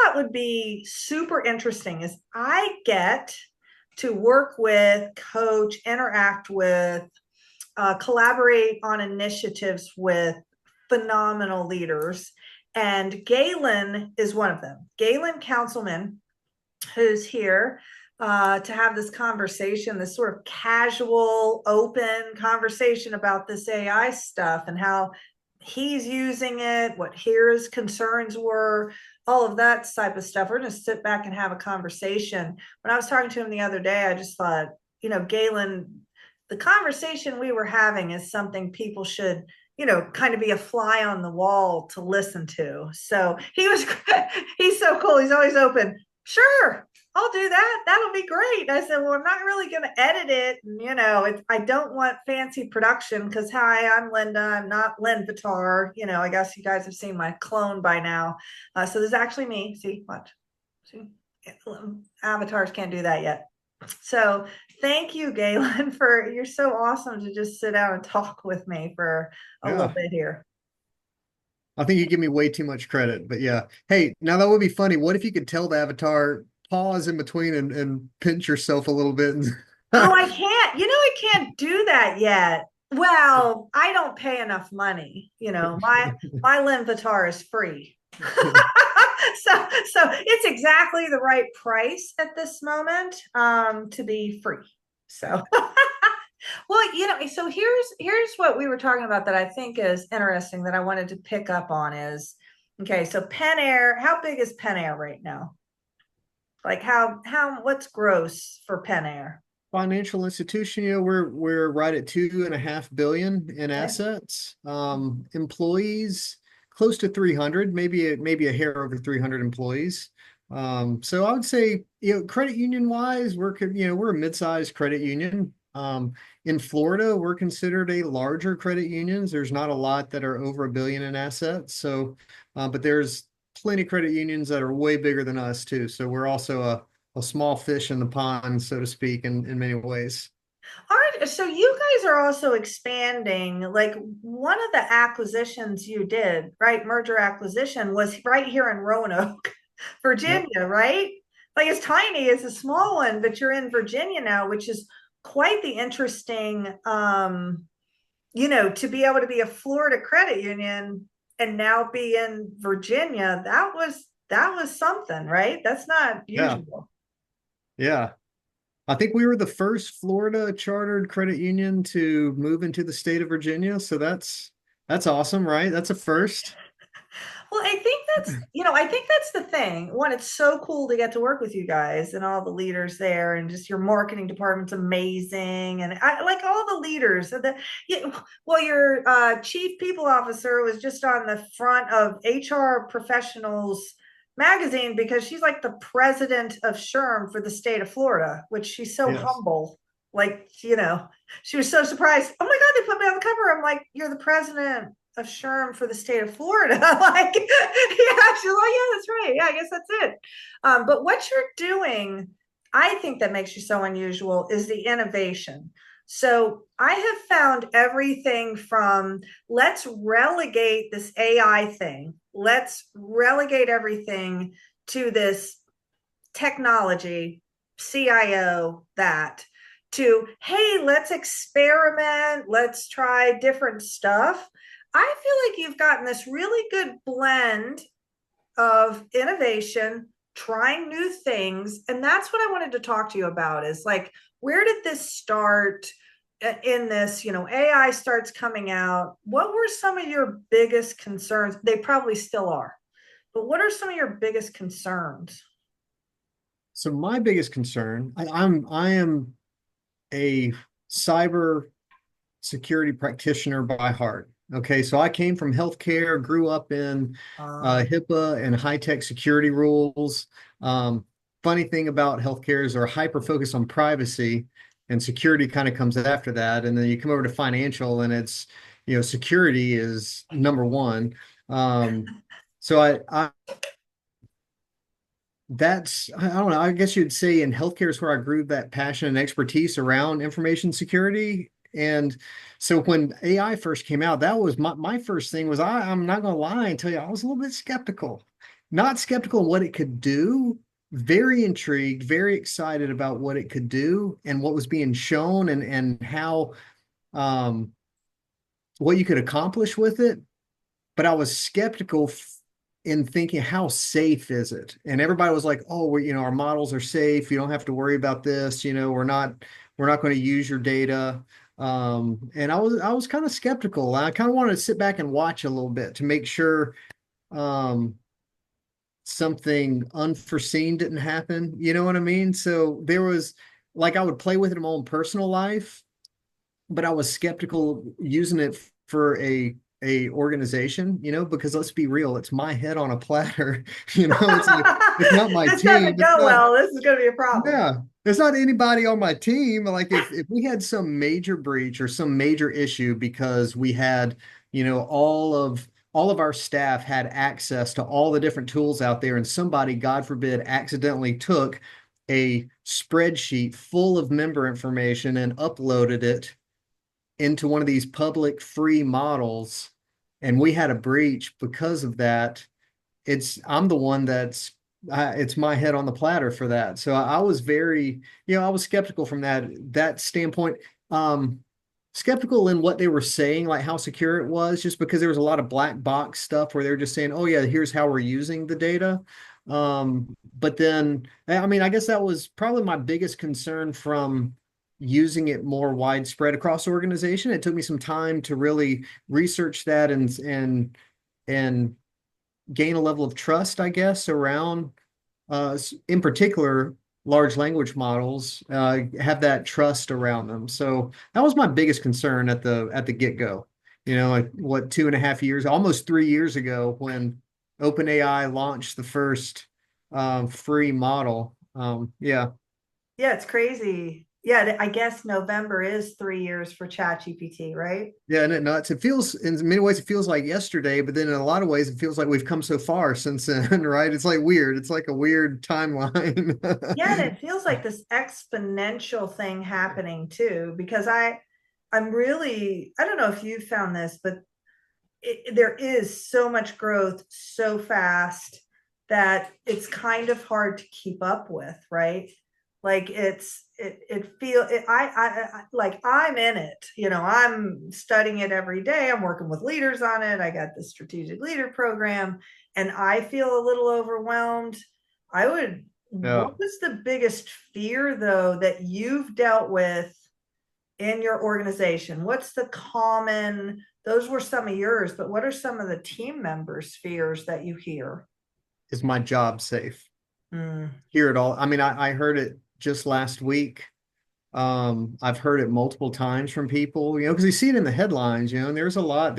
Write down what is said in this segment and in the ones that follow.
thought would be super interesting is I get to work with, coach, interact with, collaborate on initiatives with phenomenal leaders. And Galen is one of them. Galen Counselman, who's here to have this conversation, this sort of casual, open conversation about this AI stuff and how he's using it, what his concerns were, all of that type of stuff. We're going to sit back and have a conversation. When I was talking to him the other day, I just thought, Galen, the conversation we were having is something people should kind of be a fly on the wall to listen to. So he's so cool. He's always open. Sure, I'll do that. That'll be great. I said, well, I'm not really going to edit it. And, I don't want fancy production because, hi, I'm Linda. I'm not Lynn Vitar. I guess you guys have seen my clone by now. So this is actually me. See, watch. See, avatars can't do that yet. So thank you, Galen, you're so awesome to just sit down and talk with me for a little Yeah. bit here. I think you give me way too much credit, but yeah. Hey, now that would be funny. What if you could tell the avatar pause in between and pinch yourself a little bit? Oh, I can't. I can't do that yet. Well, I don't pay enough money. My Linvatar is free. So it's exactly the right price at this moment to be free. So well, so here's what we were talking about that I think is interesting that I wanted to pick up on is okay, so Pen Air, how big is Pen Air right now? Like what's gross for Pen Air? Financial institution, we're right at 2.5 billion in Okay. assets. Employees close to 300, maybe a hair over 300 employees. So I would say, credit union wise, we're a mid-sized credit union. In Florida, we're considered a larger credit unions. There's not a lot that are over 1 billion in assets. So, but there's plenty of credit unions that are way bigger than us too. So we're also a small fish in the pond, so to speak, in many ways. All right, so you guys are also expanding. Like one of the acquisitions you did, right? Merger acquisition was right here in Roanoke, Yep. Virginia, right? Like it's tiny, it's a small one, but you're in Virginia now, which is quite the interesting to be able to be a Florida credit union and now be in Virginia. That was something, right? That's not Yeah. usual. Yeah. I think we were the first Florida chartered credit union to move into the state of Virginia. So that's awesome, right? That's a first. Well, I think that's the thing. One, it's so cool to get to work with you guys and all the leaders there, and just your marketing department's amazing, and I like all the leaders. Well, your chief people officer was just on the front of HR Professionals magazine because she's like the president of SHRM for the state of Florida, which she's so Yes. humble. Like, she was so surprised. Oh my God, they put me on the cover. I'm like, you're the president of SHRM for the state of Florida. Like, yeah, she's like, yeah, that's right. Yeah, I guess that's it. But what you're doing, I think that makes you so unusual is the innovation. So I have found everything from let's relegate this AI thing, let's relegate everything to this technology, CIO, that to, hey, let's experiment, let's try different stuff. I feel like you've gotten this really good blend of innovation, trying new things. And that's what I wanted to talk to you about is like, where did this start in this? AI starts coming out. What were some of your biggest concerns? They probably still are, but what are some of your biggest concerns? So my biggest concern, I am a cyber security practitioner by heart. Okay, so I came from healthcare, grew up in Uh, HIPAA and high-tech security rules. Funny thing about healthcare is they're hyper focused on privacy, and security kind of comes after that. And then you come over to financial, and it's security is number one. So I that's I don't know. I guess you'd say in healthcare is where I grew that passion and expertise around information security. And so when AI first came out, that was my first thing was I'm not gonna lie and tell you I was a little bit skeptical. not skeptical of what it could do, very intrigued, very excited about what it could do and what was being shown and how um what you could accomplish with it. But I was skeptical in thinking, how safe is it? And everybody was like, oh, our models are safe. You don't have to worry about this. We're not going to use your data. And I was kind of skeptical. I kind of wanted to sit back and watch a little bit to make sure um, something unforeseen didn't happen. You know what I mean? So there was like I would play with it in my own personal life, but I was skeptical using it for a organization, because let's be real, it's my head on a platter. It's like it's not my This team. doesn't It's go not, well. This is going to be a problem. yeah, it's not anybody on my team. Like if we had some major breach or some major issue because we had, all of our staff had access to all the different tools out there, and somebody, God forbid, accidentally took a spreadsheet full of member information and uploaded it into one of these public free models, and we had a breach because of that. I'm the one it's my head on the platter for that. So I was very, I was skeptical from that standpoint. Um, Skeptical in what they were saying, like how secure it was, just because there was a lot of black box stuff where they're just saying, oh yeah, here's how we're using the data. But then, I mean, I guess that was probably my biggest concern from using it more widespread across the organization. It took me some time to really research that and gain a level of trust, I guess, around in particular large language models, have that trust around them. So that was my biggest concern at the get-go. Like what, 2.5 years, almost 3 years ago, when OpenAI launched the first free model. Yeah. Yeah, it's crazy. Yeah, I guess November is 3 years for ChatGPT, right? Yeah, and it nuts. It feels, in many ways, it feels like yesterday, but then in a lot of ways, it feels like we've come so far since then, right? It's like weird. It's like a weird timeline. Yeah, and it feels like this exponential thing happening too, because I'm really, I don't know if you found this, but there is so much growth so fast that it's kind of hard to keep up with, right? Like it feel it, like I'm in it, I'm studying it every day. I'm working with leaders on it. I got the strategic leader program, and I feel a little overwhelmed. I would Yeah. What was the biggest fear though that you've dealt with in your organization? What's the common, those were some of yours, but what are some of the team members' fears that you hear? Is my job safe? Mm. Hear it all. I mean, I heard it just last week. I've heard it multiple times from people, because you see it in the headlines, and there's a lot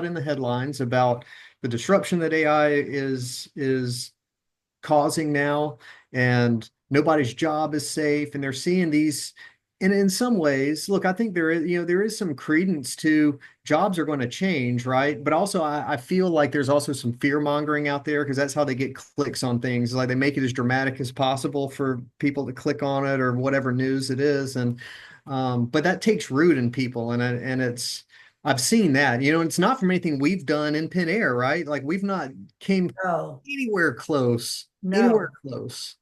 in the headlines about the disruption that AI is causing now, and nobody's job is safe, and they're seeing these. And in some ways, look, I think there is some credence to jobs are going to change, right? But also, I feel like there's also some fear mongering out there, because that's how they get clicks on things. Like they make it as dramatic as possible for people to click on it or whatever news it is, and but that takes root in people, and it's I've seen that. It's not from anything we've done in Pin Air, right? Like we've not came Oh, anywhere close, anywhere no. close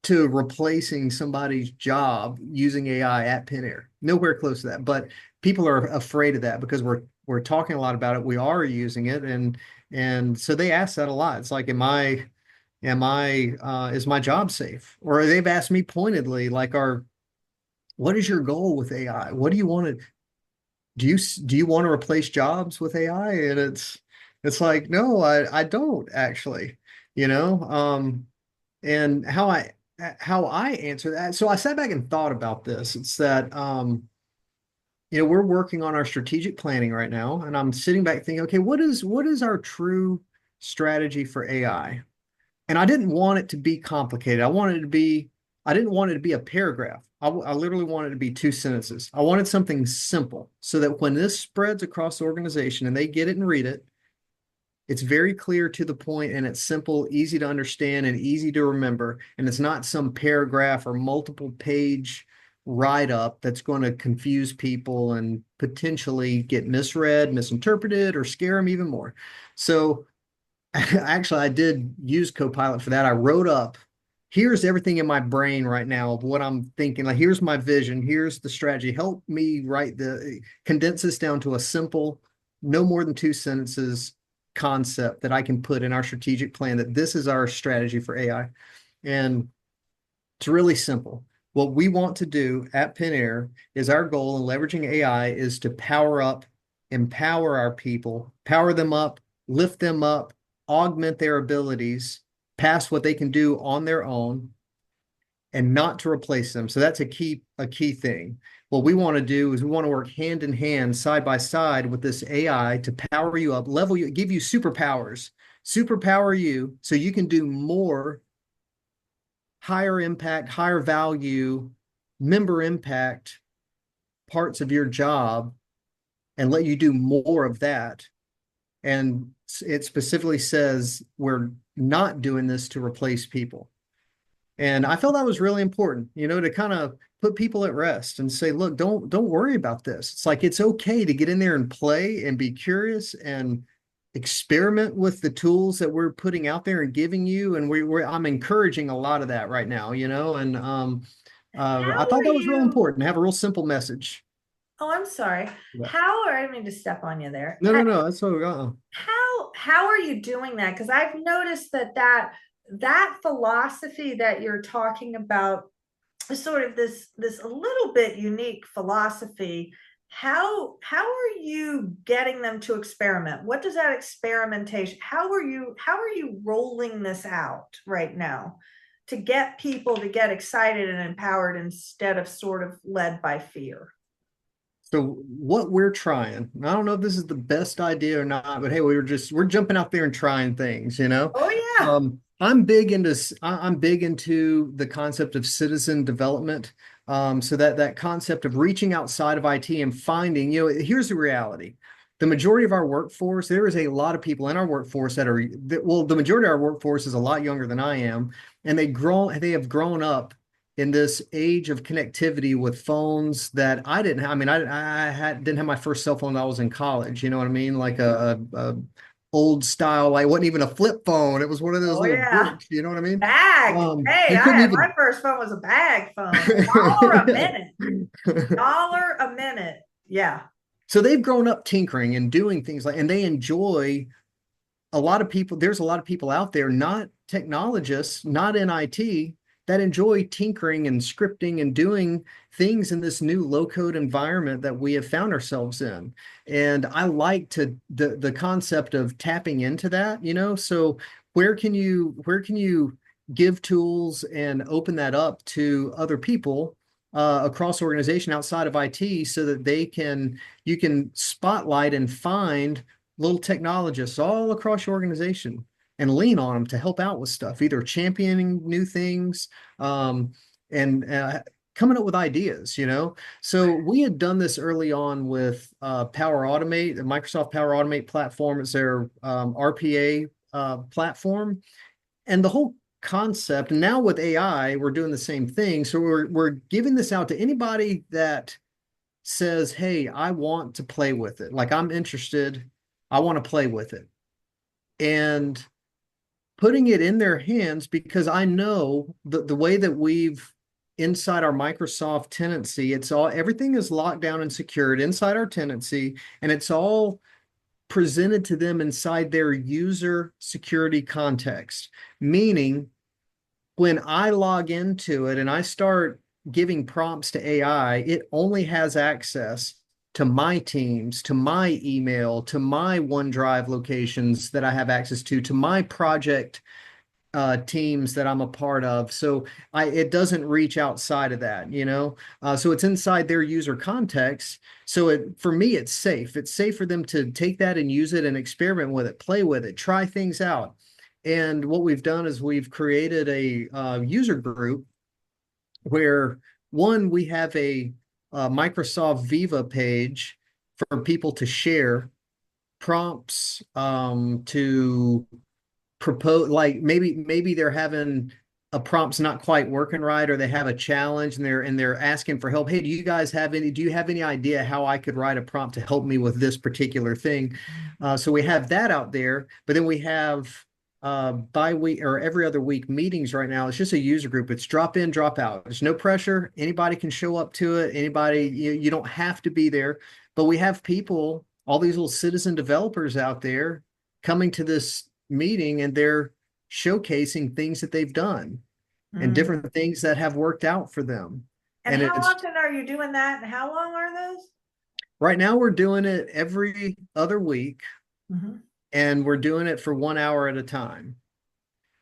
to replacing somebody's job using AI at Pin Air. Nowhere close to that. But people are afraid of that because we're talking a lot about it. We are using it, and so they ask that a lot. It's like, is my job safe? Or they've asked me pointedly, like, what is your goal with AI? What do you want to do you want to replace jobs with AI? And it's like, no, I don't actually, you know. And how I answer that. So I sat back and thought about this. It's that we're working on our strategic planning right now, and I'm sitting back thinking, okay, what is our true strategy for AI? And I didn't want it to be complicated. I didn't want it to be a paragraph. I literally wanted it to be 2 sentences. I wanted something simple so that when this spreads across the organization and they get it and read it, it's very clear, to the point, and it's simple, easy to understand, and easy to remember. And it's not some paragraph or multiple page write up that's going to confuse people and potentially get misread, misinterpreted, or scare them even more. So Actually, I did use Copilot for that. I wrote up, here's everything in my brain right now of what I'm thinking. Like, here's my vision, here's the strategy. Help me condense this down to a simple, no more than 2 sentences concept that I can put in our strategic plan that this is our strategy for AI. And it's really simple. What we want to do at Pin Air is our goal in leveraging AI is to power up, empower our people, power them up, lift them up, augment their abilities past what they can do on their own, and not to replace them. So that's a key thing. What we want to do is we want to work hand in hand, side by side with this AI to power you up, level you, give you superpowers, superpower you so you can do more higher impact, higher value, member impact parts of your job and let you do more of that. And it specifically says we're not doing this to replace people. And I felt that was really important, to kind of put people at rest and say, look, don't worry about this. It's like it's okay to get in there and play and be curious and experiment with the tools that we're putting out there and giving you. And I'm encouraging a lot of that right now, and I How thought are that was real you? important to have a real simple message. Oh, I'm sorry. Yeah. I didn't mean to step on you there. No, no, no. That's so How are you doing that? Because I've noticed that philosophy that you're talking about is sort of this a little bit unique philosophy. How are you getting them to experiment? What does that experimentation? How are you rolling this out right now to get people to get excited and empowered instead of sort of led by fear? So what we're trying, I don't know if this is the best idea or not, but hey, we're jumping out there and trying things. Oh yeah. I'm big into the concept of citizen development. So that concept of reaching outside of IT and finding, here's the reality. The majority of our workforce, there is a lot of people in our workforce the majority of our workforce is a lot younger than I am, and they have grown up in this age of connectivity with phones that I didn't have. I mean, didn't have my first cell phone until I was in college. You know what I mean? Like a old style, like it wasn't even a flip phone. It was one of those Oh little yeah. bricks. You know what I mean? Bag. Hey, I I couldn't had even. my first phone was a bag phone. $1 a minute. $1 a minute. Yeah. So they've grown up tinkering and doing things and they enjoy there's a lot of people out there, not technologists, not in IT, that enjoy tinkering and scripting and doing things in this new low code environment that we have found ourselves in. And I like the concept of tapping into that. So where can you give tools and open that up to other people across the organization outside of IT so that you can spotlight and find little technologists all across your organization and lean on them to help out with stuff, either championing new things and coming up with ideas. So we had done this early on with Power Automate, the Microsoft Power Automate platform. It's their RPA platform. And the whole concept, and now with AI, we're doing the same thing. So we're giving this out to anybody that says, hey, I want to play with it. Like I'm interested, I want to play with it. And putting it in their hands because I know the way that we've inside our Microsoft tenancy, everything is locked down and secured inside our tenancy, and it's all presented to them inside their user security context. Meaning when I log into it and I start giving prompts to AI, it only has access to my teams, to my email, to my OneDrive locations that I have access to my project teams that I'm a part of. So it doesn't reach outside of that. So it's inside their user context. So for me, it's safe. It's safe for them to take that and use it and experiment with it, play with it, try things out. And what we've done is we've created a user group where we have a Microsoft Viva page for people to share prompts to propose, like maybe they're having a prompt's not quite working right, or they have a challenge and they're asking for help. Hey, do you have any idea how I could write a prompt to help me with this particular thing? So we have that out there, but then we have bi-week or every other week meetings right now. It's just a user group. It's drop in, drop out. There's no pressure. Anybody can show up to it. Anybody, you don't have to be there, but we have people, all these little citizen developers out there coming to this meeting, and they're showcasing things that they've done and Mm. different things that have worked out for them. And And how it's often are you doing that? And how long are those? right now we're doing it every other week, Mhm. and we're doing it for 1 hour at a time.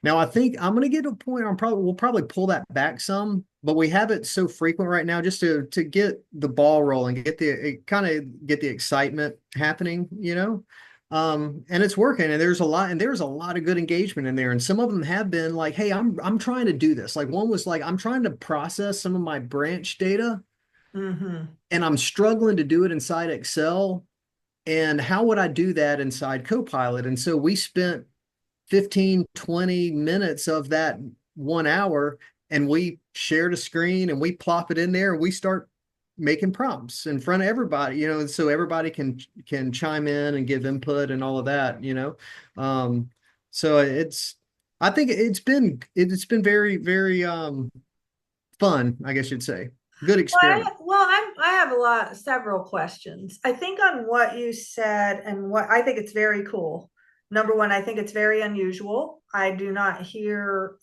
Now I think I'm going to get to a point where we'll probably pull that back some, but we have it so frequent right now just to get the ball rolling, get the kind of get the excitement happening, you know. And it's working, and there's a lot of good engagement in there. And some of them have been like, hey, I'm trying to do this. Like one was like, I'm trying to process some of my branch data Mhm. and I'm struggling to do it inside Excel. And how would I do that inside Copilot? And so we spent 15, 20 minutes of that 1 hour, and we shared a screen and we plop it in there and we start making prompts in front of everybody, so everybody can chime in and give input and all of that, so I think it's been very, very fun, I guess you'd say. Good experiment. I have several questions. I think on what you said and what I think it's very cool. Number one, I think it's very unusual. I do not hear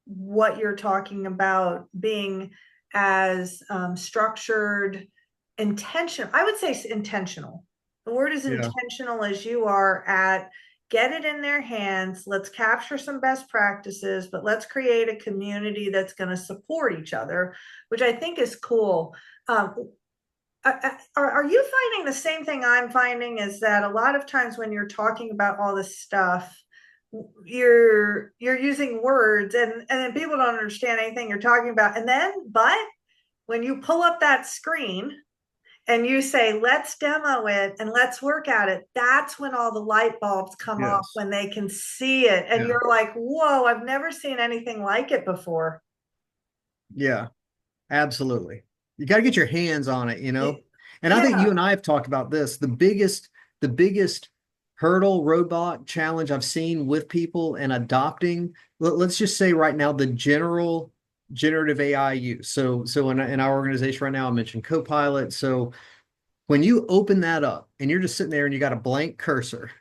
what you're talking about being as structured, intentional. I would say intentional. The word is Yeah. intentional as you are at get it in their hands. Let's capture some best practices, but let's create a community that's going to support each other, which I think is cool. Are you finding the same thing I'm finding is that a lot of times when you're talking about all this stuff, you're using words and then people don't understand anything you're talking about. And then, but when you pull up that screen and you say, let's demo it and let's work at it, that's when all the light bulbs come off Yes. when they can see it. And Yeah. you're like, whoa, I've never seen anything like it before. Yeah. Absolutely. You got to get your hands on it, you know? And I think you Yeah. and I have talked about this. The biggest hurdle, roadblock, challenge I've seen with people and adopting, let's just say right now, the general generative AI use. So in our organization right now, I mentioned Copilot. So when you open that up and you're just sitting there and you got a blank cursor,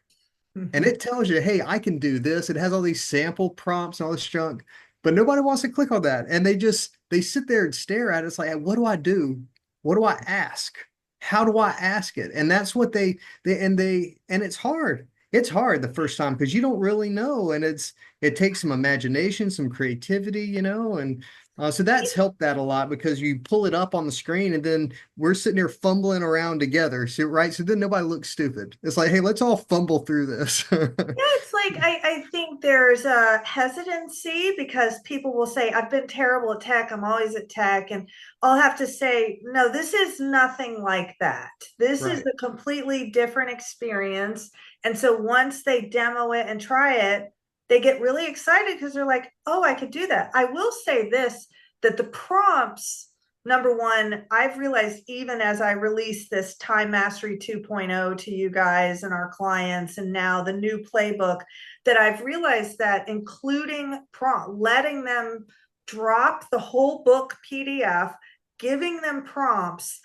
and Mhm. it tells you, hey, I can do this. It has all these sample prompts and all this junk, but nobody wants to click on that. And they sit there and stare at it. It's like, "Hey, what do I do? What do I ask? How do I ask it?" And that's what and it's hard. It's hard the first time because you don't really know. And it takes some imagination, some creativity, and so that's helped that a lot because you pull it up on the screen and then we're sitting here fumbling around together. So, right. So then nobody looks stupid. It's like, hey, let's all fumble through this. Yeah, it's like I think there's a hesitancy because people will say, I've been terrible at tech, I'm always at tech. And I'll have to say, no, this is nothing like that. This is Right. a completely different experience. And so once they demo it and try it, they get really excited because they're like, oh, I could do that. I will say this that the prompts, number one, I've realized even as I release this Time Mastery 2.0 to you guys and our clients, and now the new playbook, that I've realized that including prompt, letting them drop the whole book PDF, giving them prompts,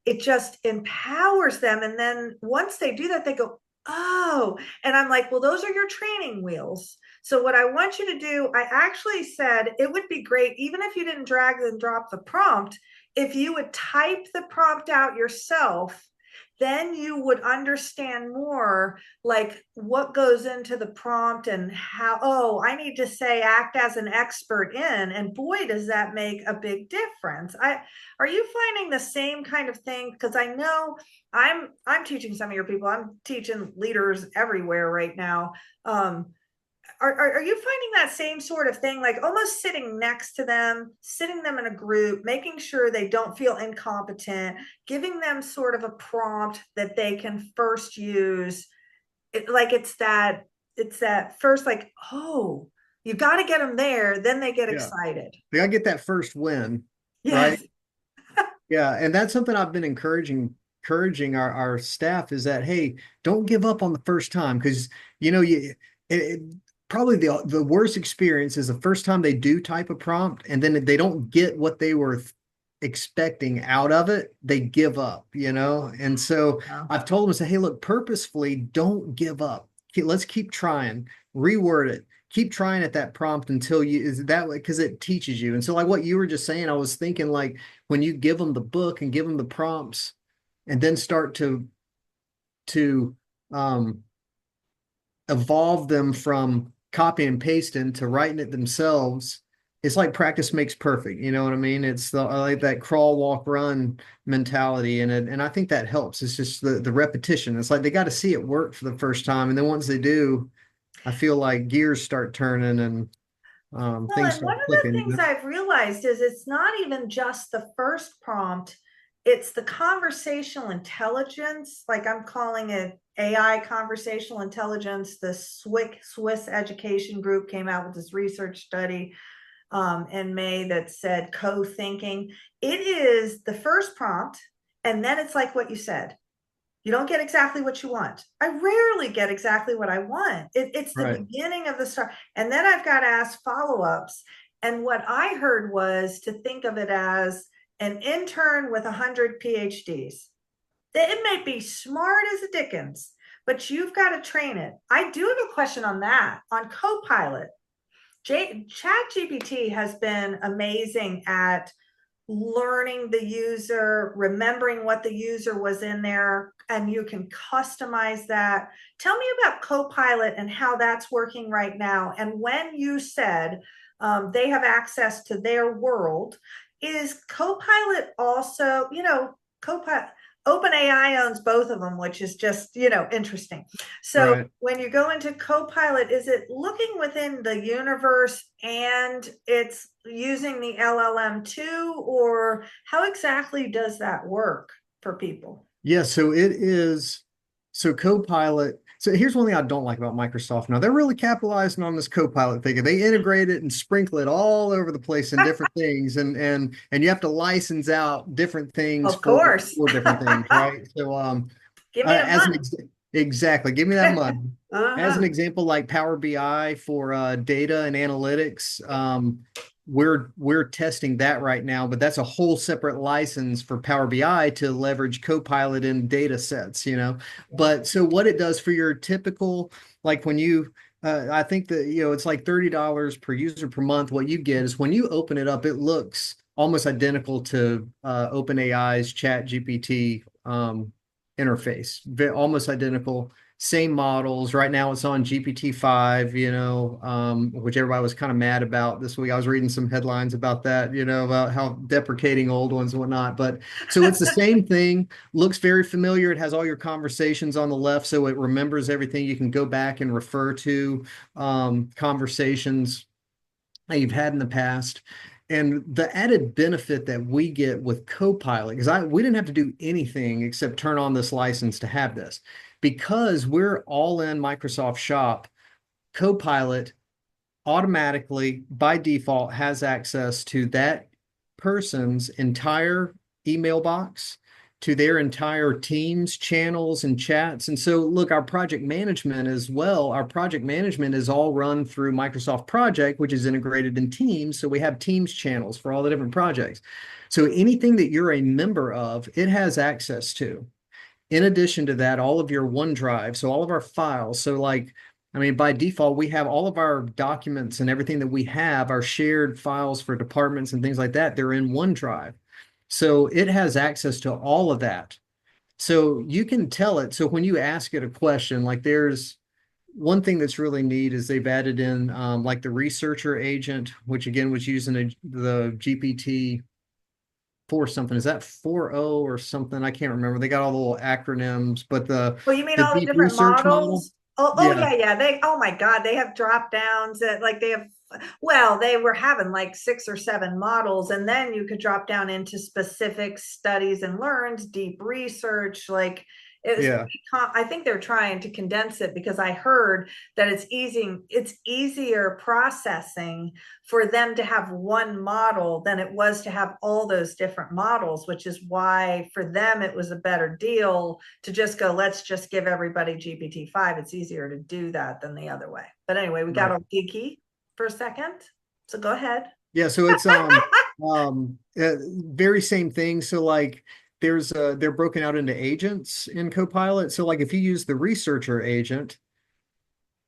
it just empowers them. And then once they do that, they go, oh, and I'm like, well, those are your training wheels. So what I want you to do, I actually said it would be great, even if you didn't drag and drop the prompt, if you would type the prompt out yourself, then you would understand more like what goes into the prompt and how, oh, I need to say act as an expert in, and boy, does that make a big difference. Are you finding the same kind of thing? Because I know I'm teaching some of your people, I'm teaching leaders everywhere right now. Are you finding that same sort of thing, like almost sitting next to them, sitting them in a group, making sure they don't feel incompetent, giving them sort of a prompt that they can first use? Like it's that first like, oh, You got to get them there, then they get Yeah. excited. They gotta get that first win, right? Yes. Yeah, and that's something I've been encouraging our staff is that hey, don't give up on the first time because you it, probably the worst experience is the first time they do type a prompt and then they don't get what they were expecting out of it, they give up, And so Yeah. I've told them to say, hey, look, purposefully don't give up. Let's keep trying, reword it, keep trying at that prompt until you is that way because it teaches you. And so like what you were just saying, I was thinking like when you give them the book and give them the prompts and then start to um evolve them from copy and pasting to writing it themselves, it's like practice makes perfect. You know what I mean? It's I like that crawl, walk, run mentality, and I think that helps. It's just the repetition. It's like they got to see it work for the first time, and then once they do, I feel like gears start turning and Well, things and start one of the clicking. things I've realized is it's not even just the first prompt, it's the conversational intelligence. Like I'm calling it AI conversational intelligence. The Swiss education group came out with this research study in May that said co-thinking. It is the first prompt, and then it's like what you said. You don't get exactly what you want. I rarely get exactly what I want. It's the Right, beginning of the start. And then I've got to ask follow-ups. And what I heard was to think of it as an intern with 100 PhDs. It may be smart as a dickens, but you've got to train it. I do have a question on that. On Copilot, Chat GPT has been amazing at learning the user, remembering what the user was in there, and you can customize that. Tell me about Copilot and how that's working right now. And when you said they have access to their world, is Copilot also, Copilot, OpenAI owns both of them, which is just, interesting. So right. when you go into Copilot, is it looking within the universe and it's using the LLM too, or how exactly does that work for people? Yeah, so it is. So Copilot. So here's one thing I don't like about Microsoft. Now they're really capitalizing on this Copilot thing, and they integrate it and sprinkle it all over the place in different things, and you have to license out different things Of course. for different things, right? So Give me the as an money. ex exactly, give me that money. As an Uh-huh. example, like Power BI for data and analytics, we're testing that right now, but that's a whole separate license for Power BI to leverage Copilot in data sets, Yeah. But so what it does for your typical, like when you, I think that, it's like $30 per user per month. What you get is when you open it up, it looks almost identical to OpenAI's Chat GPT interface, almost identical, same models. Right now it's on GPT-5, which everybody was kind of mad about this week. I was reading some headlines about that, about how deprecating old ones and whatnot. But so it's the same thing, looks very familiar. It has all your conversations on the left, so it remembers everything. You can go back and refer to conversations that you've had in the past. And the added benefit that we get with Copilot, because we didn't have to do anything except turn on this license to have this. Because we're all in Microsoft Shop, Copilot automatically, by default, has access to that person's entire email box, to their entire teams, channels, and chats. And so, look, our project management as well, our project management is all run through Microsoft Project, which is integrated in Teams. So we have Teams channels for all the different projects. So anything that you're a member of, it has access to. In addition to that, all of your OneDrive, so all of our files. So like, I mean, by default, we have all of our documents and everything that we have, our shared files for departments and things like that, they're in OneDrive. So it has access to all of that. So you can tell it. So when you ask it a question, like there's one thing that's really neat is they've added in like the researcher agent, which again was using the GPT four something. Is that 4.0 or something? I can't remember. They got all the little acronyms, but the Well, you mean the all the deep different research model, models? Oh yeah, yeah, yeah. Oh my God, they have drop downs that like they have, well, they were having like 6 or 7 models, and then you could drop down into specific studies and learns, deep research. Like It's Yeah. pretty I think they're trying to condense it because I heard that it's easier processing for them to have one model than it was to have all those different models, which is why for them it was a better deal to just go, let's just give everybody GPT-5. It's easier to do that than the other way. But anyway, we got Right. all geeky for a second. So go ahead. Yeah, so it's very same thing. So like they're broken out into agents in Copilot. So like if you use the researcher agent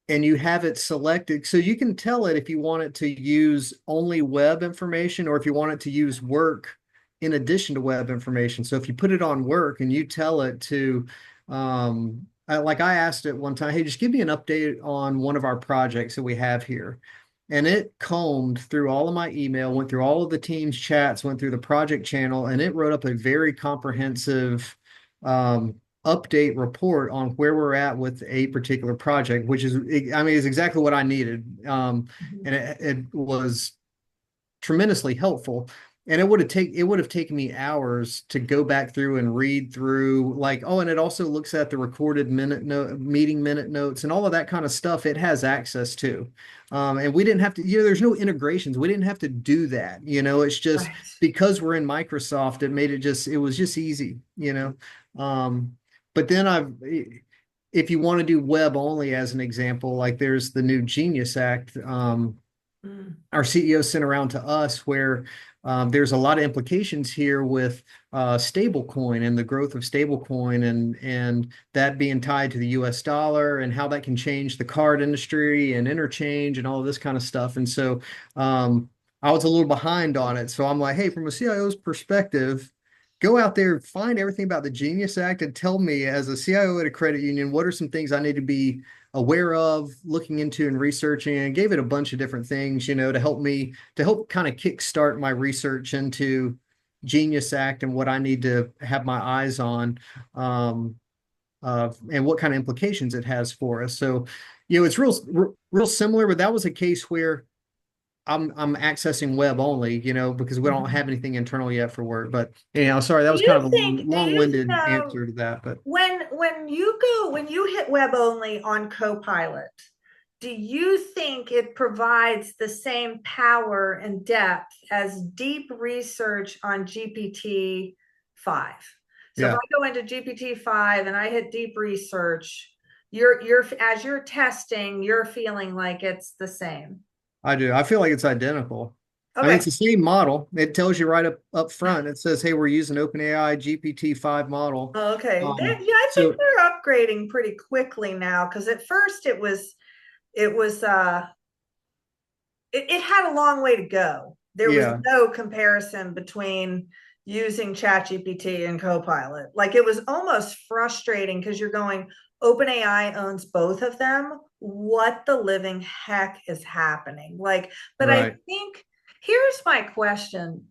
and you have it selected, so you can tell it if you want it to use only web information or if you want it to use work in addition to web information. So if you put it on work and you tell it to like I asked it one time, hey, just give me an update on one of our projects that we have here. And it combed through all of my email, went through all of the team's chats, went through the project channel, and it wrote up a very comprehensive update report on where we're at with a particular project, which is, I mean, is exactly what I needed. And it was tremendously helpful. And it would have taken me hours to go back through and read through like, oh, and it also looks at the recorded meeting minute notes and all of that kind of stuff. It has access to. And we didn't have to, there's no integrations. We didn't have to do that. It's just Right. because we're in Microsoft, it was just easy. But then if you want to do web only as an example, like there's the new Genius Act, Mm. our CEO sent around to us where there's a lot of implications here with stablecoin and the growth of stablecoin and that being tied to the US dollar and how that can change the card industry and interchange and all of this kind of stuff. And so I was a little behind on it. So I'm like, hey, from a CIO's perspective, go out there, find everything about the Genius Act and tell me as a CIO at a credit union, what are some things I need to be aware of, looking into and researching, and gave it a bunch of different things, to help kind of kickstart my research into Genius Act and what I need to have my eyes on, and what kind of implications it has for us. So, it's real similar, but that was a case where I'm accessing web only, because we don't Mhm. have anything internal yet for work. But sorry, that Do was kind you of a think, do you long-winded know answer to that. But when you hit web only on Copilot, do you think it provides the same power and depth as deep research on GPT-5? So if yeah, I go into GPT-5 and I hit deep research, you're as you're testing, you're feeling like it's the same. I do. I feel like it's identical. I mean, Okay. it's the same model. It tells you right up front. It says, "Hey, we're using OpenAI GPT-5 model." Okay. Yeah, I think So they're upgrading pretty quickly now because at first it was it had a long way to go. There was yeah, no comparison between using ChatGPT and Copilot. Like it was almost frustrating because you're going, OpenAI owns both of them. What the living heck is happening? Like, but I right. think here's my question.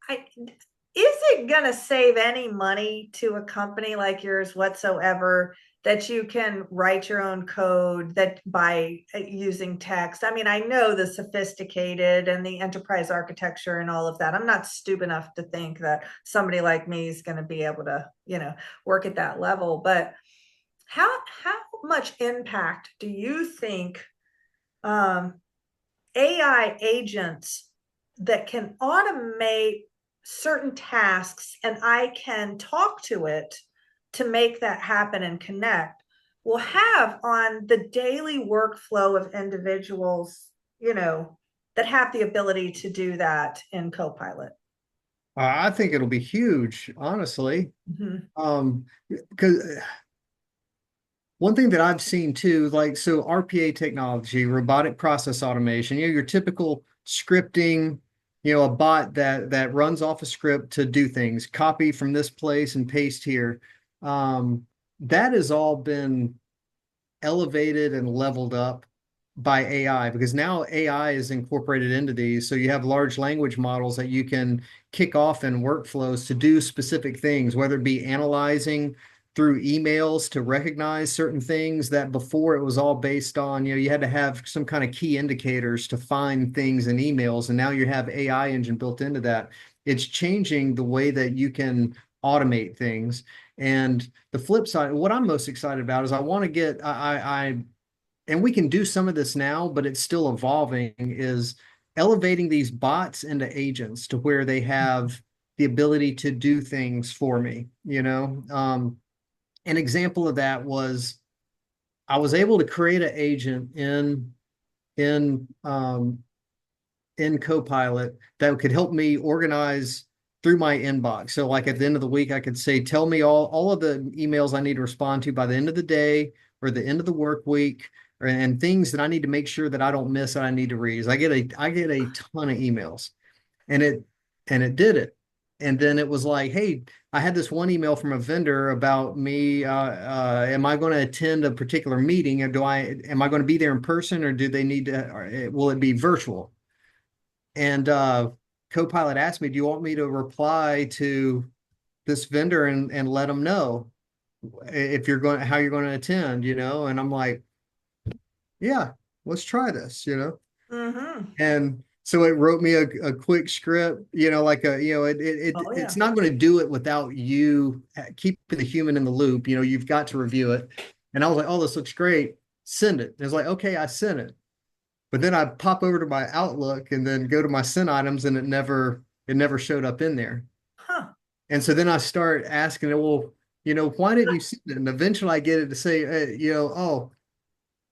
I, is it going to save any money to a company like yours whatsoever that you can write your own code that by using text? I mean, I know the sophisticated and the enterprise architecture and all of that. I'm not stupid enough to think that somebody like me is going to be able to, work at that level. But how much impact do you think um, AI agents that can automate certain tasks and I can talk to it to make that happen and connect will have on the daily workflow of individuals, that have the ability to do that in Copilot? I think it'll be huge, honestly. Mhm. Because one thing that I've seen too, like so RPA technology, robotic process automation, your typical scripting, a bot that runs off a script to do things, copy from this place and paste here. Um, that has all been elevated and leveled up by AI because now AI is incorporated into these. So you have large language models that you can kick off in workflows to do specific things, whether it be analyzing through emails to recognize certain things that before it was all based on, you had to have some kind of key indicators to find things in emails. And now you have AI engine built into that. It's changing the way that you can automate things. And the flip side, what I'm most excited about is I want to get, and we can do some of this now, but it's still evolving, is elevating these bots into agents to where they have the ability to do things for me, you know? An example of that was I was able to create an agent in um, in Copilot that could help me organize through my inbox. So like at the end of the week, I could say, tell me all of the emails I need to respond to by the end of the day or the end of the work week, and things that I need to make sure that I don't miss that I need to read. I get a ton of emails, and it did it. And then it was like, hey, I had this one email from a vendor about me. Am I going to attend a particular meeting, or am I going to be there in person, or do they need to, or will it be virtual? And Copilot asked me, do you want me to reply to this vendor and let them know if you're going, how you're going to attend, you know? And I'm like, yeah, let's try this, you know? Mm-hmm. And so it wrote me a quick script, you know, like Oh it's yeah. not going to do it without you keeping the human in the loop. You know, you've got to review it. And I was like, oh, this looks great. Send it. And it's like, okay, I sent it. But then I pop over to my Outlook and then go to my sent items, and it never showed up in there. Huh. And so then I start asking it, well, you know, why didn't you send it? And eventually I get it to say, you know, oh,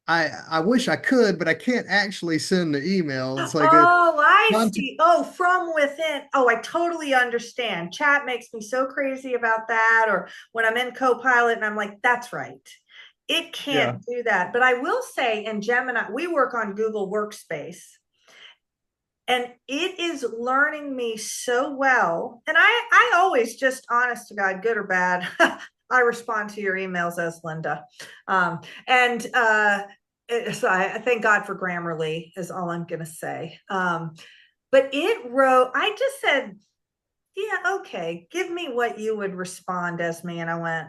I wish I could, but I can't actually send the email. It's like a Oh, I content. see. Oh, from within. Oh, I totally understand. Chat makes me so crazy about that. Or when I'm in Copilot and I'm like, that's right. It Yeah, can't do that. But I will say in Gemini, we work on Google Workspace, and it is learning me so well. And I always, just honest to God, good or bad, I respond to your emails as Linda. And so I thank God for Grammarly is all I'm going to say. But it wrote, I just said, yeah, okay, give me what you would respond as me. And I went,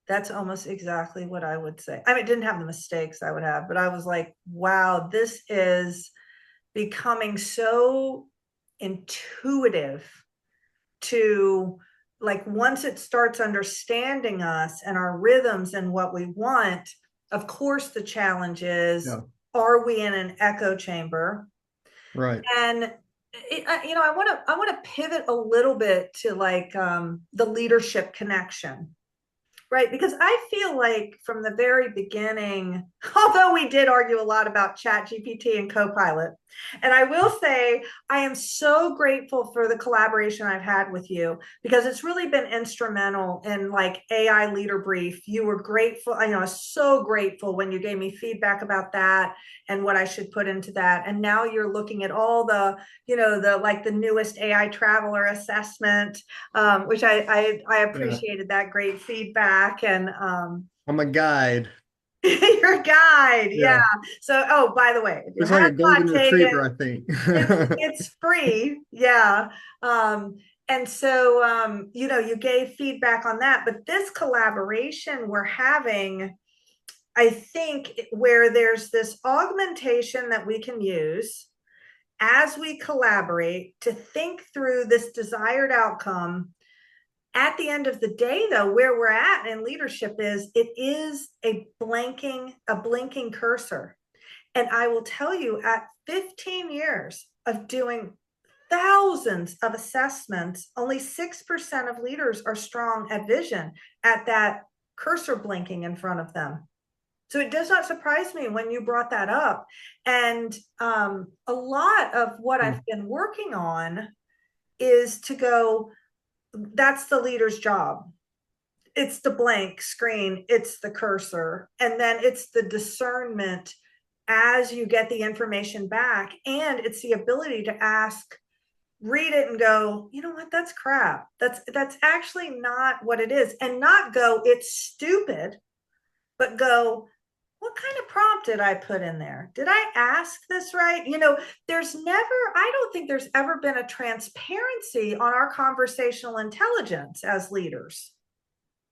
that's almost exactly what I would say. I mean, it didn't have the mistakes I would have, but I was like, wow, this is becoming so intuitive to, like, once it starts understanding us and our rhythms and what we want. Of course the challenge is, yeah, are we in an echo chamber? right. And I want to pivot a little bit to, like, the leadership connection. Right, because I feel like from the very beginning, although we did argue a lot about Chat GPT and Copilot, and I will say I am so grateful for the collaboration I've had with you, because it's really been instrumental in, like, AI leader brief. You were grateful. I know I was so grateful when you gave me feedback about that and what I should put into that. And now you're looking at all the, the, like, the newest AI traveler assessment, which I Yeah. appreciated that great feedback. And I'm a guide. your guide, yeah. Yeah. So, oh, by the way, if you It's like have a golden not taken, retriever, I think. it's free, yeah. And so, you gave feedback on that, but this collaboration we're having, I think, where there's this augmentation that we can use as we collaborate to think through this desired outcome. At the end of the day, though, where we're at in leadership is, it is a blinking cursor. And I will tell you, at 15 years of doing thousands of assessments, only 6% of leaders are strong at vision, at that cursor blinking in front of them. So it does not surprise me when you brought that up. And a lot of what I've been working on is to go, that's the leader's job. It's the blank screen, it's the cursor, and then it's the discernment as you get the information back. And it's the ability to ask, read it and go, you know what, that's crap. That's actually not what it is. And not go, it's stupid, but go, what kind of prompt did I put in there? Did I ask this right? I don't think there's ever been a transparency on our conversational intelligence as leaders,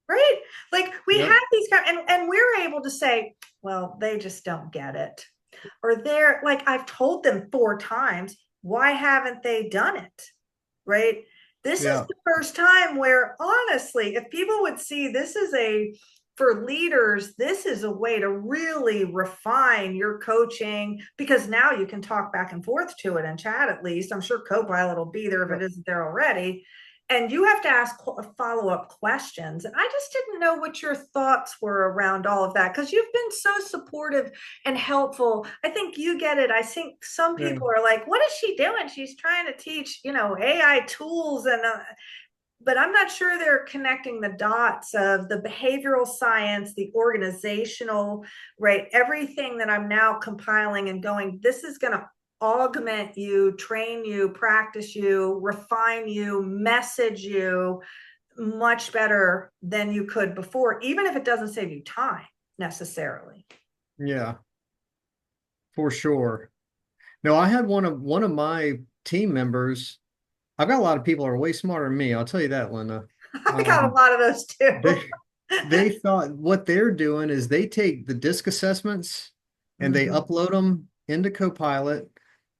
right? Like, we Yep. have these kind, and we're able to say, well, they just don't get it. Or they're like, I've told them 4 times, why haven't they done it? Right. This is Yeah. the first time where, honestly, if people would see this is for leaders, this is a way to really refine your coaching, because now you can talk back and forth to it and chat at least. I'm sure Copilot will be there if it isn't there already. And you have to ask follow-up questions. And I just didn't know what your thoughts were around all of that, because you've been so supportive and helpful. I think you get it. I think some Yeah. people are like, what is she doing? She's trying to teach, AI tools, and but I'm not sure they're connecting the dots of the behavioral science, the organizational, right? Everything that I'm now compiling and going, this is going to augment you, train you, practice you, refine you, message you much better than you could before, even if it doesn't save you time necessarily. Yeah, for sure. No, I had one of my team members. I've got a lot of people who are way smarter than me. I'll tell you that, Linda. I got a Um, lot of those too. they they thought what they're doing is they take the disc assessments and they Mhm. upload them into Copilot.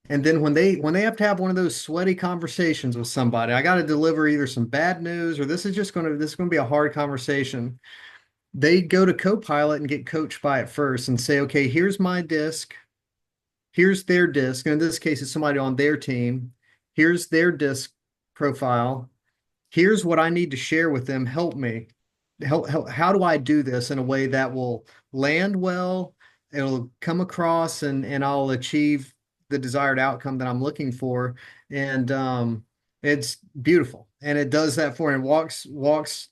And then when they have to have one of those sweaty conversations with somebody, I got to deliver either some bad news or this is going to be a hard conversation. They go to Copilot and get coached by it first and say, okay, here's my disc, here's their disc. And in this case, it's somebody on their team. Here's their disc profile. Here's what I need to share with them. Help me. How do I do this in a way that will land well? It'll come across and I'll achieve the desired outcome that I'm looking for. And it's beautiful. And it does that for and walks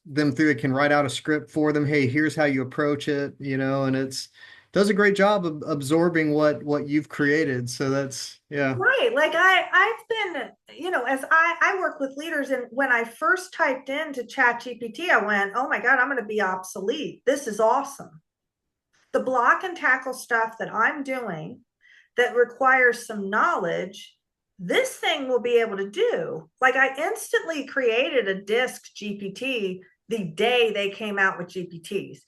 them through. It can write out a script for them. Hey, here's how you approach it, and it's does a great job of absorbing what you've created. So that's yeah. Right. Like I've been, as I work with leaders, and when I first typed into Chat GPT, I went, oh my God, I'm going to be obsolete. This is awesome. The block and tackle stuff that I'm doing that requires some knowledge, this thing will be able to do. Like I instantly created a disk GPT the day they came out with GPTs.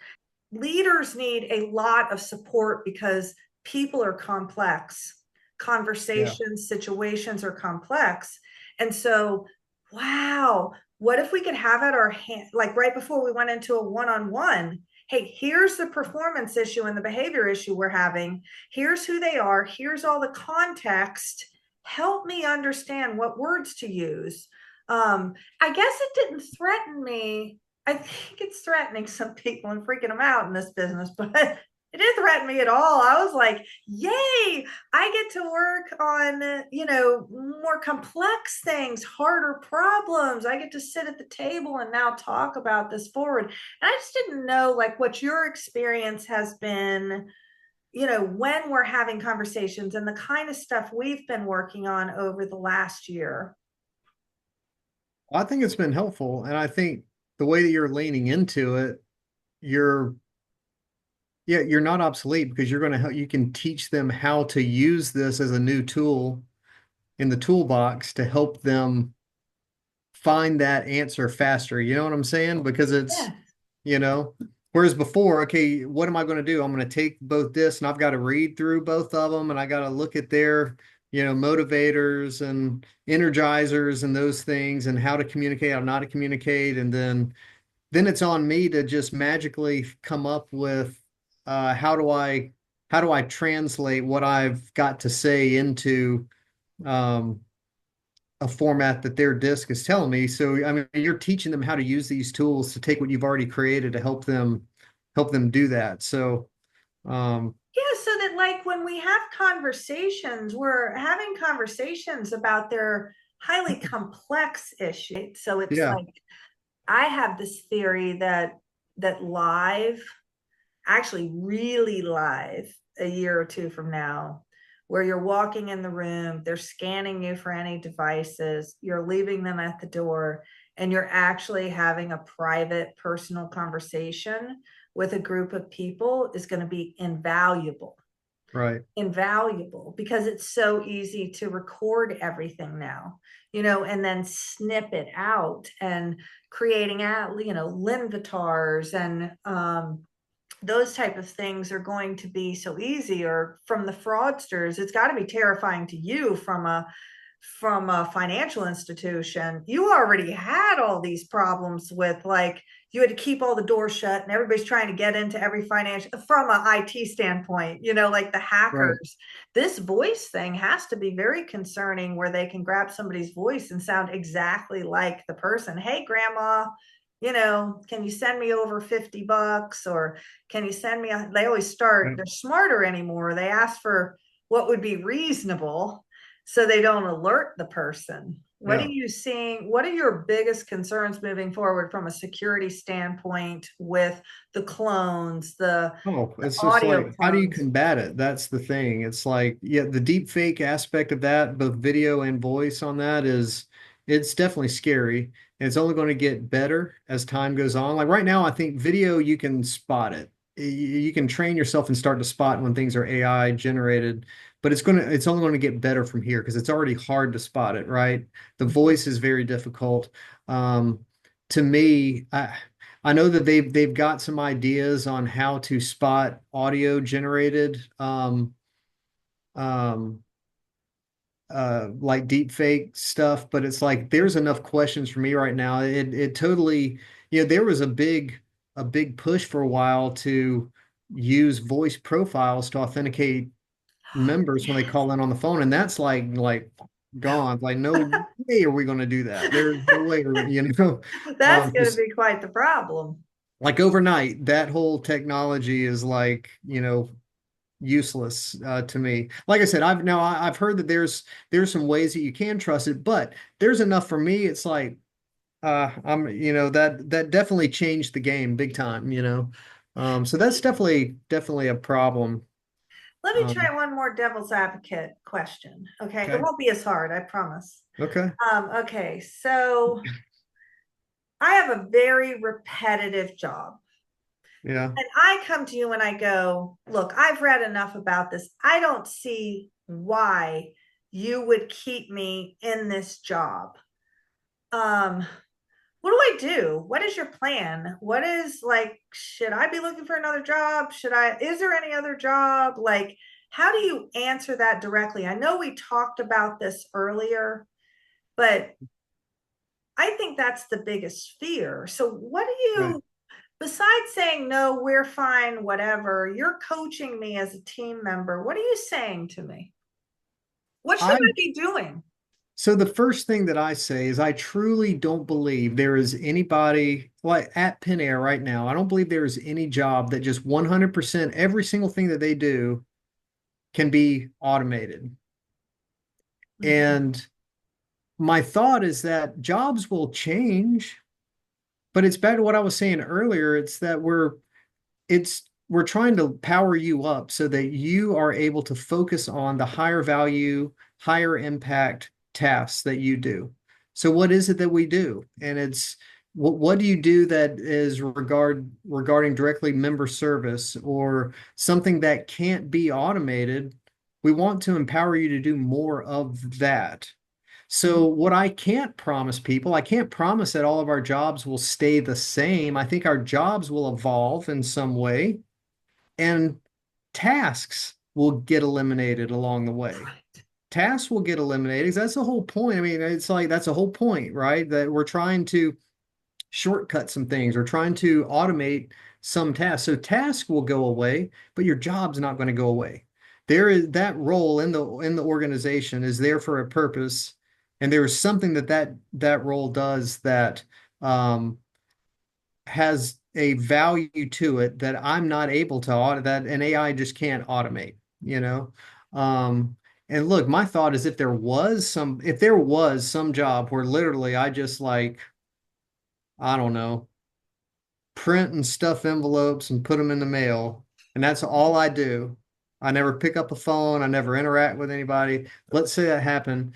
Leaders need a lot of support because people are complex, Yeah. conversations, situations are complex. And so, wow, what if we could have at our hand, like right before we went into a one-on-one, hey, here's the performance issue and the behavior issue we're having. Here's who they are. Here's all the context. Help me understand what words to use. I guess it didn't threaten me. I think it's threatening some people and freaking them out in this business, but it didn't threaten me at all. I was like, yay, I get to work on, more complex things, harder problems. I get to sit at the table and now talk about this forward. And I just didn't know like what your experience has been, when we're having conversations and the kind of stuff we've been working on over the last year. I think it's been helpful, and I think the way that you're leaning into it, you're yeah, you're not obsolete because you're going to help. You can teach them how to use this as a new tool in the toolbox to help them find that answer faster. You know what I'm saying? Because it's, Yeah. you know, whereas before, okay, what am I going to do? I'm going to take both this and I've got to read through both of them and I got to look at their, motivators and energizers and those things and how to communicate, how not to communicate. And then it's on me to just magically come up with how do I translate what I've got to say into um, a format that their disk is telling me. So I mean, you're teaching them how to use these tools to take what you've already created to help them do that. So Yeah, so that like when we have conversations, we're having conversations about their highly complex issues. So it's yeah, like I have this theory that live, actually really live, a year or two from now, where you're walking in the room, they're scanning you for any devices, you're leaving them at the door, and you're actually having a private, personal conversation with a group of people is going to be invaluable. right. Invaluable because it's so easy to record everything now, and then snip it out and creating out, linvatars and those type of things are going to be so easy. Or from the fraudsters, it's got to be terrifying to you from a financial institution, you already had all these problems with, like, you had to keep all the doors shut and everybody's trying to get into every financial, from an IT standpoint, like the Right. hackers. This voice thing has to be very concerning, where they can grab somebody's voice and sound exactly like the person. Hey, grandma, can you send me over $50? Or can you send me they always start, Right. they're smarter anymore. They ask for what would be reasonable, so they don't alert the person. What are Yeah. you seeing? What are your biggest concerns moving forward from a security standpoint with the clones, Oh, the it's just audio like, how do you clones? combat it? That's the thing. It's like, yeah, the deep fake aspect of that, both video and voice on that it's definitely scary. And it's only going to get better as time goes on. Like right now, I think video, you can spot it. You can train yourself and start to spot when things are AI generated, but it's only going to get better from here because it's already hard to spot it, right? The voice is very difficult. Um, to me, I know that they've got some ideas on how to spot audio generated um like deep fake stuff, but it's like there's enough questions for me right now. It totally, there was a big push for a while to use voice profiles to authenticate members when they call in on the phone, and that's like gone. Like no way are we going to do that. There's no way, That's going to 'cause be quite the problem. like overnight, that whole technology is like, useless to me. Like I said, I've heard that there's some ways that you can trust it, but there's enough for me. It's like that definitely changed the game big time. So that's definitely a problem. Let me Um, try one more devil's advocate question. Okay. It okay. won't be as hard, I promise. Okay. Okay. So I have a very repetitive job. Yeah. And I come to you and I go, look, I've read enough about this. I don't see why you would keep me in this job. Um, what do I do? What is your plan? What is, like, should I be looking for another job? Is there any other job? Like, how do you answer that directly? I know we talked about this earlier, but I think that's the biggest fear. So, what do Right. you, besides saying, no, we're fine, whatever, you're coaching me as a team member. What are you saying to me? What should I I be doing? So the first thing that I say is I truly don't believe there is anybody like at Pin Air right now. I don't believe there is any job that just 100% every single thing that they do can be automated. Mhm. And my thought is that jobs will change, but it's back to what I was saying earlier. It's that we're trying to power you up so that you are able to focus on the higher value, higher impact tasks that you do. So what is it that we do? And it's what do you do that is regarding directly member service or something that can't be automated? We want to empower you to do more of that. So what I can't promise people, I can't promise that all of our jobs will stay the same. I think our jobs will evolve in some way and tasks will get eliminated along the way. Tasks will get eliminated. That's the whole point. I mean, it's like that's the whole point, right? That we're trying to shortcut some things or trying to automate some tasks. So tasks will go away, but your job's not going to go away. There is that role in the organization is there for a purpose, and there is something that role does that um, has a value to it that I'm not able to that an AI just can't automate, you know? Um, and look, my thought is if there was some job where literally I just like, I don't know, print and stuff envelopes and put them in the mail, and that's all I do. I never pick up a phone, I never interact with anybody. Let's say that happened.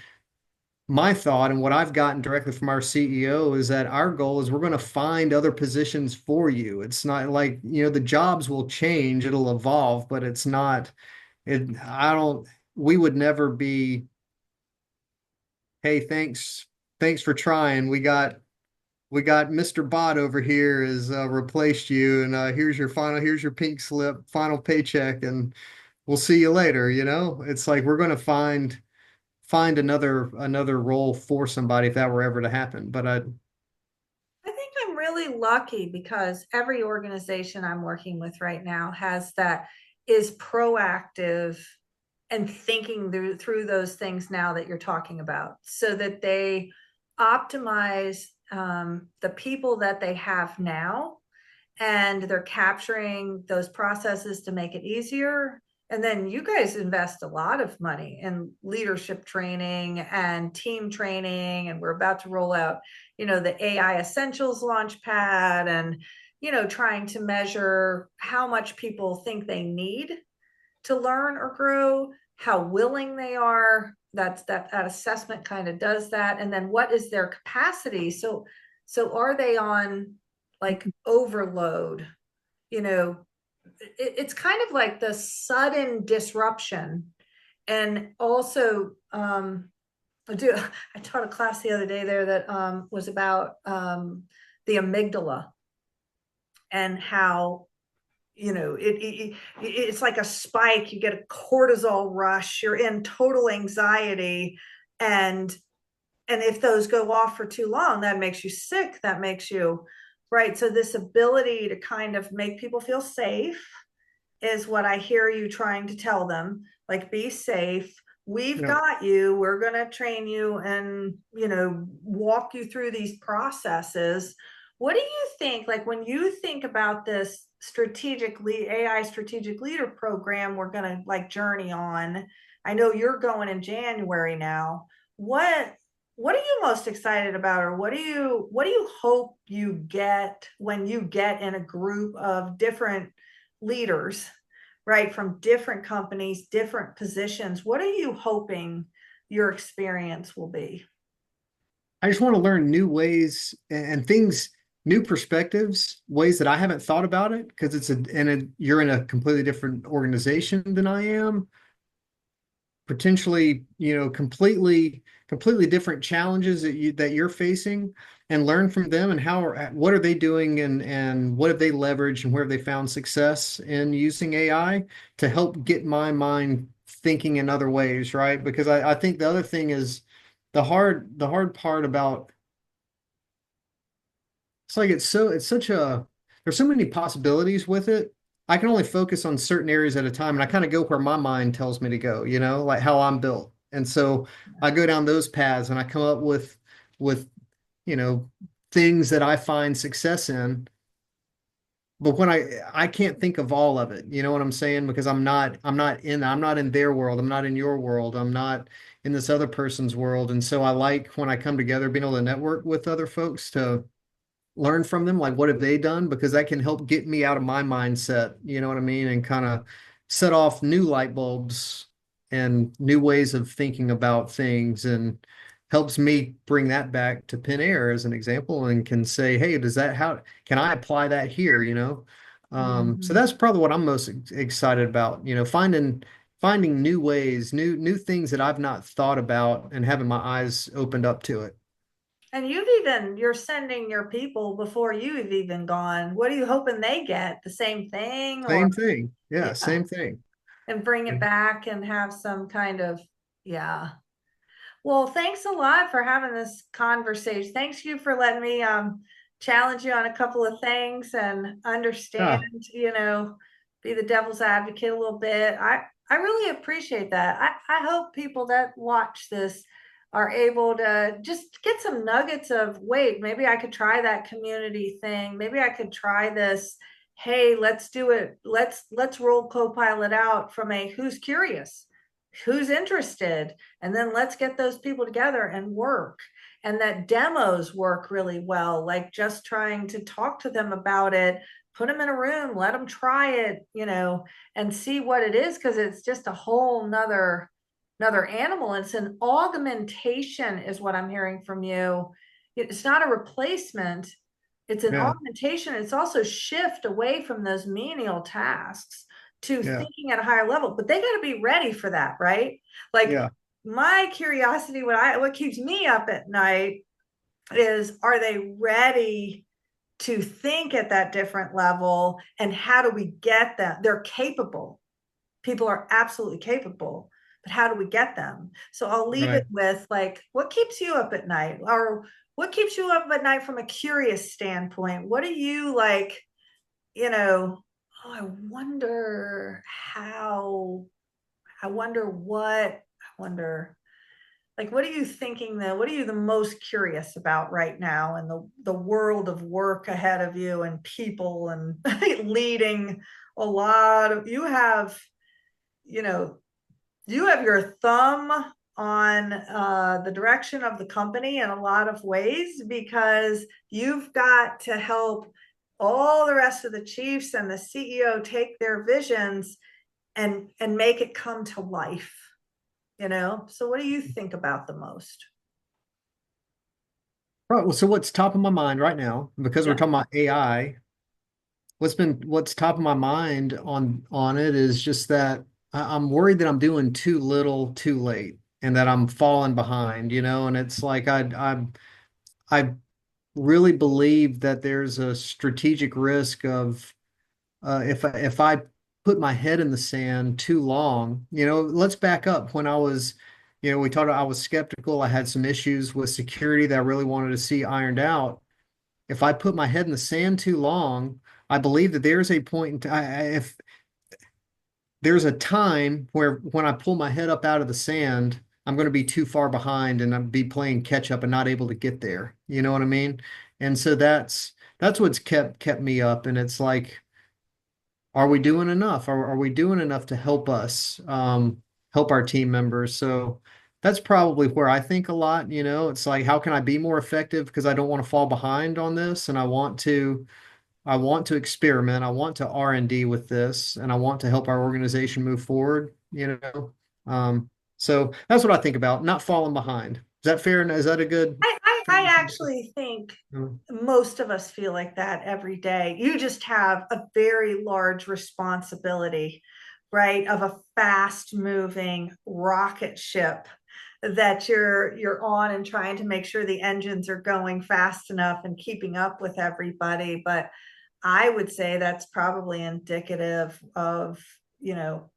My thought and what I've gotten directly from our CEO is that our goal is we're going to find other positions for you. It's not like, the jobs will change, it'll evolve, but it's not, I don't, we would never be, hey, thanks for trying. We got Mr. Bot over here has replaced you, and here's your pink slip, final paycheck, and we'll see you later. It's like we're going to find another role for somebody if that were ever to happen. But I think I'm really lucky because every organization I'm working with right now has that is proactive and thinking through those things now that you're talking about so that they optimize the people that they have now, and they're capturing those processes to make it easier. And then you guys invest a lot of money in leadership training and team training, and we're about to roll out, the AI Essentials Launchpad, and trying to measure how much people think they need to learn or grow, how willing they are. That assessment kind of does that. And then what is their capacity? So are they on like overload? You know, it's kind of like the sudden disruption. And also, I taught a class the other day there that was about the amygdala, and how it's like a spike. You get a cortisol rush, you're in total anxiety, and if those go off for too long, that makes you sick, that makes you right. So this ability to kind of make people feel safe is what I hear you trying to tell them. Like, be safe, we've yeah, got you, we're going to train you and walk you through these processes. What do you think, like, when you think about this AI strategic leader program we're going to like journey on? I know you're going in January now. What are you most excited about, or what do you hope you get when you get in a group of different leaders, right, from different companies, different positions? What are you hoping your experience will be? I just want to learn new ways and things, new perspectives, ways that I haven't thought about it because you're in a completely different organization than I am, potentially, completely different challenges that you're facing, and learn from them and what are they doing, and what have they leveraged, and where have they found success in using AI to help get my mind thinking in other ways, right? Because I think the other thing is the hard part about it's like it's such a there's so many possibilities with it. I can only focus on certain areas at a time, and I kind of go where my mind tells me to go, like how I'm built. And so I go down those paths and I come up with, you know, things that I find success in. But when I can't think of all of it, you know what I'm saying? Because I'm not in their world, I'm not in your world, I'm not in this other person's world. And so I like when I come together, being able to network with other folks to learn from them, like what have they done, because that can help get me out of my mindset, you know what I mean, and kind of set off new light bulbs and new ways of thinking about things, and helps me bring that back to Pen Air as an example, and can say, hey, how can I apply that here, so Mhm. that's probably what I'm most excited about, finding new ways, new things that I've not thought about, and having my eyes opened up to it. And you're sending your people before you've even gone. What are you hoping they get? The same thing, or Same thing, yeah, yeah, same thing. and bring it back and have some kind of, yeah. Well, thanks a lot for having this conversation. Thanks you for letting me challenge you on a couple of things and understand, Yeah. be the devil's advocate a little bit. I really appreciate that. I hope people that watch this are able to just get some nuggets of, wait, maybe I could try that community thing. Maybe I could try this. Hey, let's do it. Let's roll Copilot out from a who's curious, who's interested, and then let's get those people together and work. And that demos work really well, like just trying to talk to them about it, put them in a room, let them try it, and see what it is, because it's just a whole another animal. It's an augmentation is what I'm hearing from you. It's not a replacement, it's an Yeah. augmentation. It's also shift away from those menial tasks to Yeah. thinking at a higher level, but they got to be ready for that, right? Like, Yeah. my curiosity, what keeps me up at night is, are they ready to think at that different level, and how do we get them? They're capable. People are absolutely capable. but how do we get them? So I'll leave it Right. with like, what keeps you up at night? Or what keeps you up at night from a curious standpoint? What do you like, you know, oh, I wonder how, I wonder what, I wonder, like, what are you thinking though? What are you the most curious about right now in the world of work ahead of you and people and leading a lot of, you have, you know, you have your thumb on the direction of the company in a lot of ways because you've got to help all the rest of the chiefs and the CEO take their visions and make it come to life, you know? So what do you think about the most? Right. Well, so what's top of my mind right now, because we're Yeah. talking about AI, what's top of my mind on it is just that I'm worried that I'm doing too little too late and that I'm falling behind, and it's like I really believe that there's a strategic risk of if I put my head in the sand too long, let's back up. When I was, we talked, I was skeptical. I had some issues with security that I really wanted to see ironed out. If I put my head in the sand too long, I believe that there's a point in time, if there's a time where when I pull my head up out of the sand, I'm going to be too far behind and I'll be playing catch up and not able to get there. You know what I mean? And so that's what's kept me up. And it's like, are we doing enough? Are we doing enough to help us, help our team members? So that's probably where I think a lot, it's like, how can I be more effective? Because I don't want to fall behind on this and I want to experiment. I want to R&D with this and I want to help our organization move forward, So that's what I think about, not falling behind. Is that fair? Is that a good I actually think Mm, most of us feel like that every day. You just have a very large responsibility, right, of a fast moving rocket ship that you're on and trying to make sure the engines are going fast enough and keeping up with everybody. But I would say that's probably indicative of,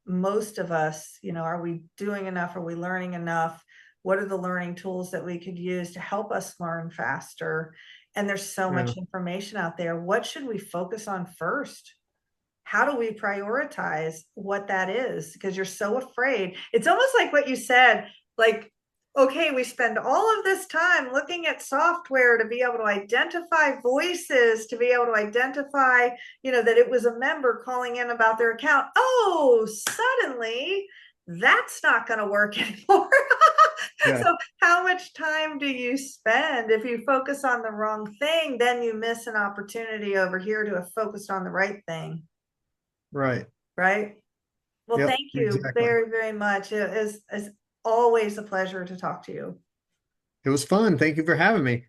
most of us, are we doing enough? Are we learning enough? What are the learning tools that we could use to help us learn faster? And there's so yeah, much information out there. What should we focus on first? How do we prioritize what that is? Because you're so afraid. It's almost like what you said, like, okay, we spend all of this time looking at software to be able to identify voices, to be able to identify, that it was a member calling in about their account. Oh, suddenly that's not going to work anymore. yeah, So how much time do you spend? If you focus on the wrong thing, then you miss an opportunity over here to have focused on the right thing, right. right? Well, Yep, thank you exactly. very, very much. It is always a pleasure to talk to you. It was fun. Thank you for having me.